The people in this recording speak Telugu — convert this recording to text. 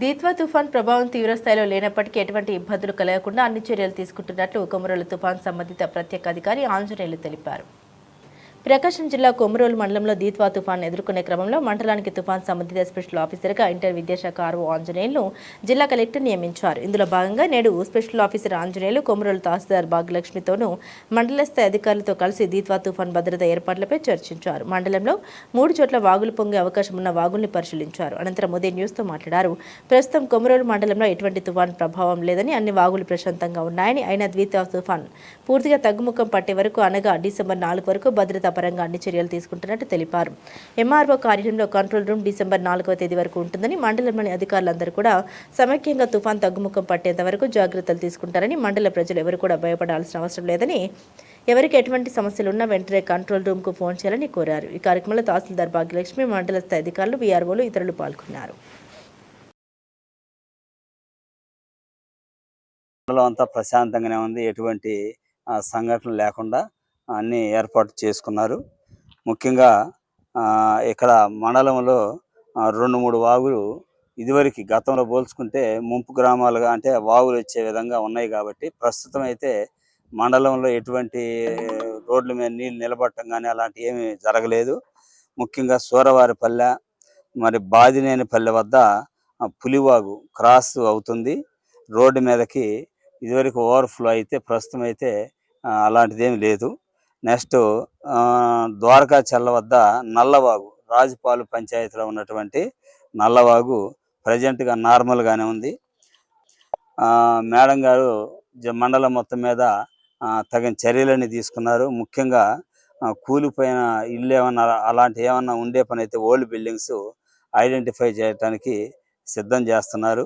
దీత్వా తుఫాన్ ప్రభావం తీవ్రస్థాయిలో లేనప్పటికీ ఎటువంటి ఇబ్బందులు కలగకుండా అన్ని చర్యలు తీసుకుంటున్నట్లు కొమరోలు తుఫాన్ సంబంధిత ప్రత్యేక అధికారి ఆంజనేయులు తెలిపారు. ప్రకాశం జిల్లా కొమరోలు మండలంలో దీత్వా తుఫాన్ ఎదుర్కొనే క్రమంలో మండలానికి తుఫాన్ సంబంధిత స్పెషల్ ఆఫీసర్గా ఇంటర్ విద్యాశాఖ ఆర్ఓ ఆంజనేయులను జిల్లా కలెక్టర్ నియమించారు. ఇందులో భాగంగా నేడు స్పెషల్ ఆఫీసర్ ఆంజనేయులు కొమరోలు తహసీల్దార్ భాగ్యలక్ష్మితోనూ మండల స్థాయి అధికారులతో కలిసి దీత్వా తుఫాన్ భద్రత ఏర్పాట్లపై చర్చించారు. మండలంలో 3 చోట్ల వాగులు పొంగే అవకాశం ఉన్న వాగుల్ని పరిశీలించారు. అనంతరం ఉదయం న్యూస్తో మాట్లాడారు. ప్రస్తుతం కొమరోలు మండలంలో ఎటువంటి తుఫాన్ ప్రభావం లేదని, అన్ని వాగులు ప్రశాంతంగా ఉన్నాయని, అయినా దీత్వా తుఫాన్ పూర్తిగా తగ్గుముఖం పట్టే వరకు అనగా డిసెంబర్ 4 వరకు భద్రతా పరంగా అన్ని చర్యలు తీసుకుంటున్నట్టు తెలిపారు. ఎంఆర్ఓ కార్యాలయంలో కంట్రోల్ రూమ్ డిసెంబర్ 4వ తేదీ వరకు ఉంటుందని, మండలంలోని అధికారులందరూ కూడా సమైక్యంగా తుఫాన్ తగ్గుముఖం పట్టేంత వరకు జాగ్రత్తలు తీసుకుంటారని, మండల ప్రజలు ఎవరు కూడా భయపడాల్సిన అవసరం లేదని, ఎవరికి ఎటువంటి సమస్యలు ఉన్నా వెంటనే కంట్రోల్ రూమ్కు ఫోన్ చేయాలని కోరారు. ఈ కార్యక్రమంలో తహసీల్దార్ భాగ్యలక్ష్మి, మండల స్థాయి అధికారులు, వీఆర్ఓలు ఇతరులు పాల్గొన్నారు. అంతా ప్రశాంతంగానే ఉంది. ఎటువంటి సంఘటనలు లేకుండా అన్ని ఏర్పాటు చేసుకున్నారు. ముఖ్యంగా ఇక్కడ మండలంలో 2-3 వాగులు ఇదివరకు గతంలో పోల్చుకుంటే ముంపు గ్రామాలుగా అంటే వాగులు వచ్చే విధంగా ఉన్నాయి కాబట్టి ప్రస్తుతం అయితే మండలంలో ఎటువంటి రోడ్ల మీద నీళ్ళు నిలబడటం కానీ అలాంటి ఏమీ జరగలేదు. ముఖ్యంగా సూరవారిపల్లె మరి బాదినేనిపల్లె వద్ద పులివాగు క్రాస్ అవుతుంది. రోడ్డు మీదకి ఇదివరకు ఓవర్ఫ్లో అయితే ప్రస్తుతం అయితే అలాంటిది ఏమి లేదు. నెక్స్ట్ ద్వారకా చెల్ల వద్ద నల్లవాగు రాజుపాలు పంచాయతీలో ఉన్నటువంటి నల్లవాగు ప్రజెంట్గా నార్మల్గానే ఉంది. మేడం గారు మండలం మొత్తం మీద తగిన చర్యలన్నీ తీసుకున్నారు. ముఖ్యంగా కూలిపోయిన ఇల్లు ఏమన్నా అలాంటి ఏమన్నా ఉండే పని అయితే ఓల్డ్ బిల్డింగ్స్ ఐడెంటిఫై చేయడానికి సిద్ధం చేస్తున్నారు.